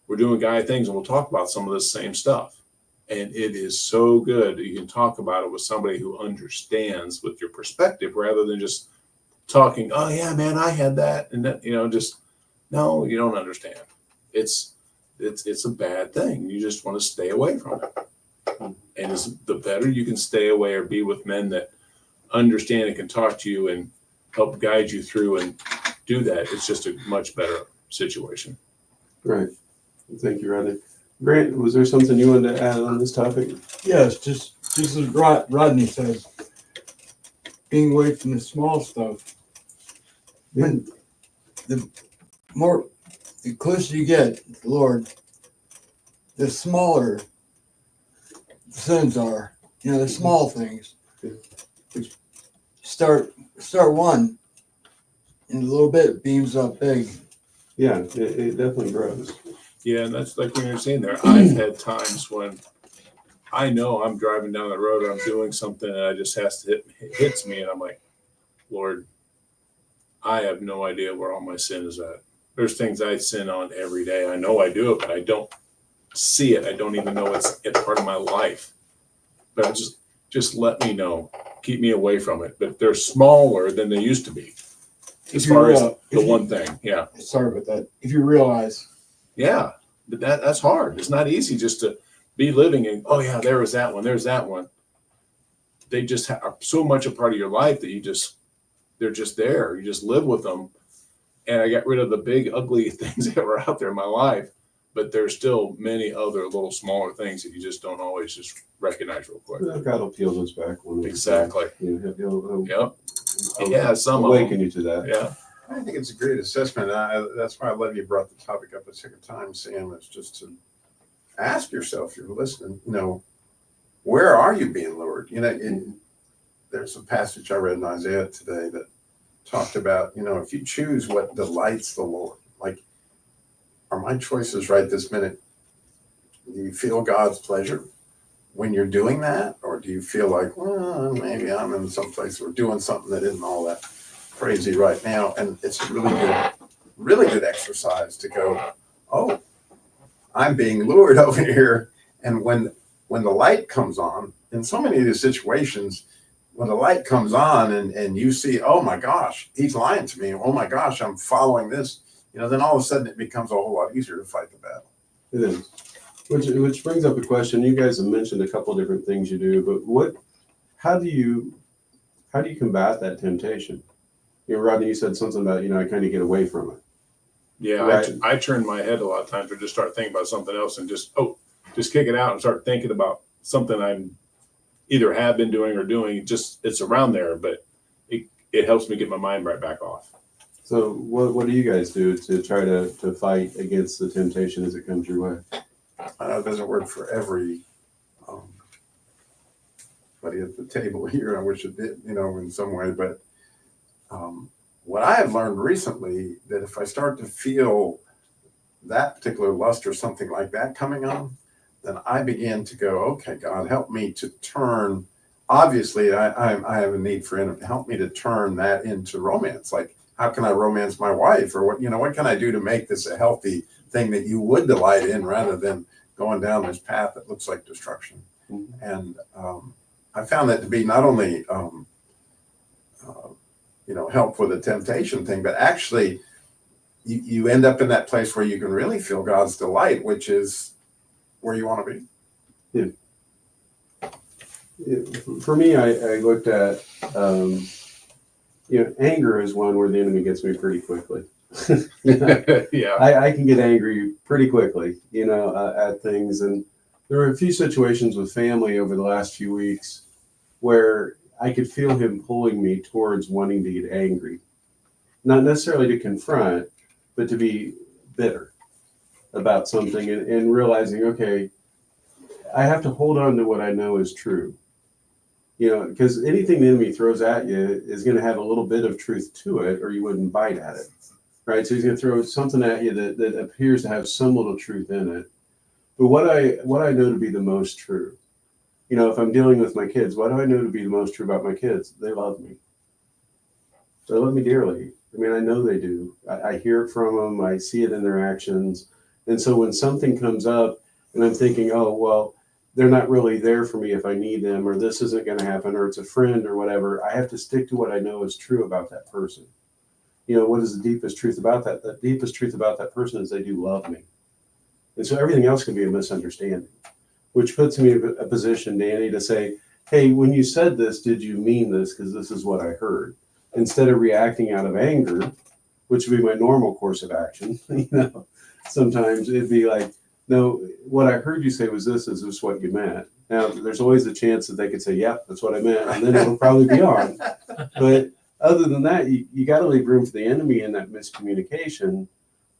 we're doing guy things, and we'll talk about some of this same stuff. And it is so good that you can talk about it with somebody who understands with your perspective rather than just talking, oh yeah, man, I had that. And that, just, no, you don't understand. It's a bad thing. You just want to stay away from it. And the better you can stay away or be with men that understand and can talk to you and help guide you through and do that, it's just a much better situation. Right. Thank you, Rodney. Grant, was there something you wanted to add on this topic? Yes, just as Rodney says, being away from the small stuff. When the closer you get to the Lord, the smaller the sins are. The small things. Start one, and a little bit beams up big. Yeah, it definitely grows. Yeah, and that's like when you're saying there, I've had times when I know I'm driving down the road, I'm doing something, and I just hits me, and I'm like, Lord, I have no idea where all my sin is at. There's things I sin on every day. I know I do it, but I don't see it. I don't even know it's part of my life. But just let me know. Keep me away from it. But they're smaller than they used to be. As far as the one thing, yeah. Sorry about that. If you realize, Yeah, but that's hard. It's not easy just to be living in, oh yeah, there was that one, there's that one. They just are so much a part of your life that they're just there. You just live with them. And I got rid of the big ugly things that were out there in my life, but there's still many other little smaller things that you just don't always just recognize real quick. Well, God will peel those back one. Exactly. You know, Yep. he'll Yeah, some of awaken them. you to that. Yeah. I think it's a great assessment. That's why I love you brought the topic up a second time, Sam. It's just to ask yourself, if you're listening, where are you being lured? There's a passage I read in Isaiah today that talked about, if you choose what delights the Lord, like, are my choices right this minute? Do you feel God's pleasure when you're doing that? Or do you feel like, well, maybe I'm in some place or doing something that isn't all that crazy right now? And it's a really good exercise to go, oh, I'm being lured over here. And when the light comes on, in so many of these situations, when the light comes on and you see, oh my gosh, he's lying to me. Oh my gosh, I'm following this. Then all of a sudden it becomes a whole lot easier to fight the battle. It is. Which brings up a question. You guys have mentioned a couple of different things you do, but how do you combat that temptation? Rodney, you said something about, I kind of get away from it. Yeah. Right. I turn my head a lot of times or just start thinking about something else and just kick it out and start thinking about something I'm either have been doing or doing. Just it's around there, but it helps me get my mind right back off. So what do you guys do to try to fight against the temptation as it comes your way? I know it doesn't work for every buddy at the table here. I wish it did, in some way. But what I have learned recently, that if I start to feel that particular lust or something like that coming on, then I begin to go, okay, God, help me to turn. Obviously, I have a need for him. Help me to turn that into romance. Like, how can I romance my wife? Or what can I do to make this a healthy thing that you would delight in rather than going down this path that looks like destruction? Mm-hmm. And I found that to be not only, help with the temptation thing, but actually you end up in that place where you can really feel God's delight, which is where you want to be. Yeah. For me, I looked at, anger is one where the enemy gets me pretty quickly. Yeah. I can get angry pretty quickly, at things. And there were a few situations with family over the last few weeks where I could feel him pulling me towards wanting to get angry. Not necessarily to confront, but to be bitter about something and realizing, okay, I have to hold on to what I know is true. Because anything the enemy throws at you is going to have a little bit of truth to it, or you wouldn't bite at it, right? So he's going to throw something at you that appears to have some little truth in it. But what I know to be the most true, if I'm dealing with my kids, what do I know to be the most true about my kids? They love me. They love me dearly. I mean, I know they do. I hear it from them. I see it in their actions. And so when something comes up and I'm thinking, oh, well, they're not really there for me if I need them, or this isn't going to happen, or it's a friend or whatever, I have to stick to what I know is true about that person. What is the deepest truth about that? The deepest truth about that person is they do love me. And so everything else can be a misunderstanding, which puts me in a position, Danny, to say, hey, when you said this, did you mean this? Because this is what I heard. Instead of reacting out of anger, which would be my normal course of action, sometimes it'd be like, no, what I heard you say was this, is this what you meant? Now, there's always a chance that they could say, yep, that's what I meant, and then it'll probably be on. But other than that, you got to leave room for the enemy in that miscommunication,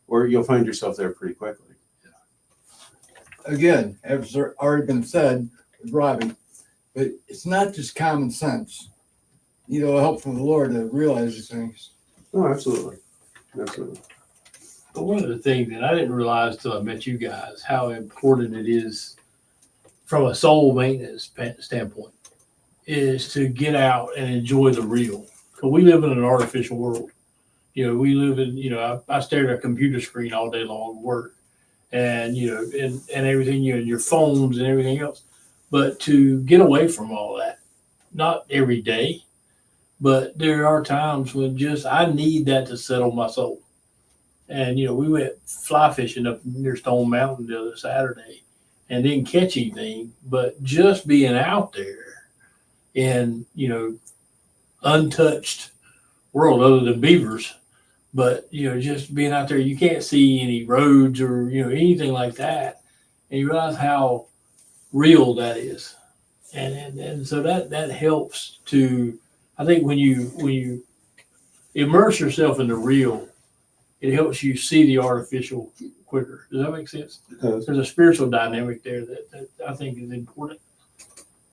or you'll find yourself there pretty quickly. again, as already been said, with Robbie, but it's not just common sense. Help from the Lord to realize these things. Oh, absolutely. Absolutely. But one of the things that I didn't realize till I met you guys, how important it is from a soul maintenance standpoint is to get out and enjoy the real. Because we live in an artificial world. We live in, I stare at a computer screen all day long at work and, and everything, and your phones and everything else. But to get away from all that, not every day, but there are times when I need that to settle my soul. And, we went fly fishing up near Stone Mountain the other Saturday and didn't catch anything, but just being out there in, untouched world other than beavers, but, just being out there, you can't see any roads or, anything like that. And you realize how real that is. And so that helps to, I think when you immerse yourself in the real, it helps you see the artificial quicker. Does that make sense? It does. There's a spiritual dynamic there that I think is important.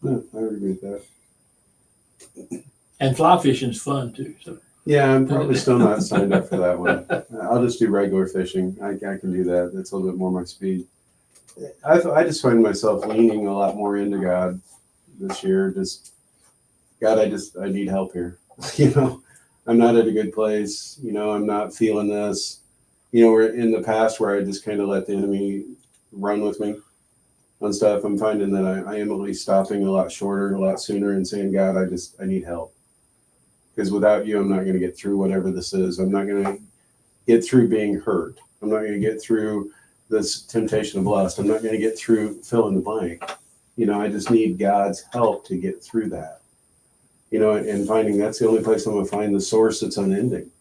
Yeah, I would agree with that. And fly fishing is fun too. So Yeah, I'm probably still not signed up for that one. I'll just do regular fishing. I can do that. That's a little bit more my speed. I just find myself leaning a lot more into God this year. God, I need help here. I'm not at a good place. I'm not feeling this. We're in the past where I just kind of let the enemy run with me on stuff. I'm finding that I am at least stopping a lot shorter, a lot sooner and saying, God, I need help. Because without you, I'm not going to get through whatever this is. I'm not going to get through being hurt. I'm not going to get through this temptation of lust. I'm not going to get through fill in the blank. I just need God's help to get through that. And finding that's the only place I'm going to find the source that's unending.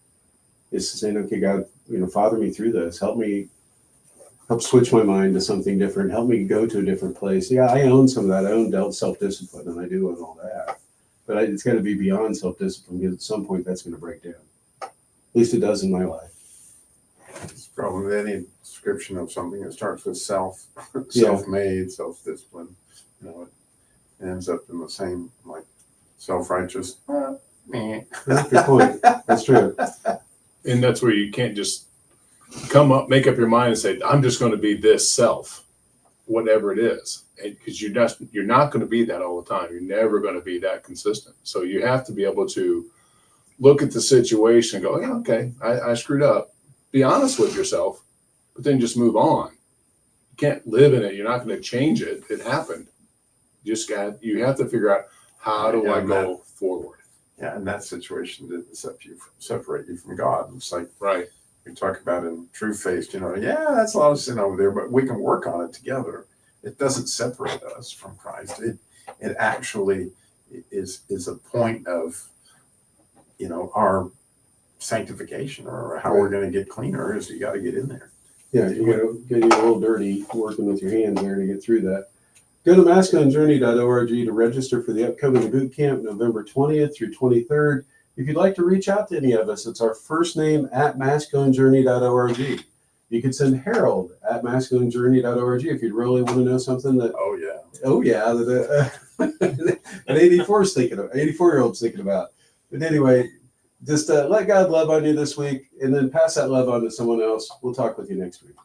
Is saying, okay, God, father me through this. Help switch my mind to something different. Help me go to a different place. Yeah, I own some of that. I own self-discipline, and I do own all that. But it's got to be beyond self-discipline because at some point that's going to break down. At least it does in my life. It's probably any description of something that starts with self-made, self-discipline. It ends up in the same, like, self-righteous. Good point. That's true. And that's where you can't just make up your mind and say, I'm just going to be this self, whatever it is. Because you're not going to be that all the time. You're never going to be that consistent. So you have to be able to look at the situation and go, yeah, okay, I screwed up. Be honest with yourself, but then just move on. You can't live in it. You're not going to change it. It happened. You have to figure out, how do I go forward? Yeah, and that situation didn't separate you from God. It's like, right. We talk about in True Faith, that's a lot of sin over there, but we can work on it together. It doesn't separate us from Christ. It actually is a point of, our sanctification or how we're going to get cleaner is you got to get in there. Yeah, you got to get a little dirty working with your hands there to get through that. Go to masculinejourney.org to register for the upcoming boot camp, November 20th through 23rd. If you'd like to reach out to any of us, it's our first name at masculinejourney.org. You can send Harold at masculinejourney.org if you'd really want to know something that, that an 84-year-old's thinking about. But anyway, just let God love on you this week and then pass that love on to someone else. We'll talk with you next week.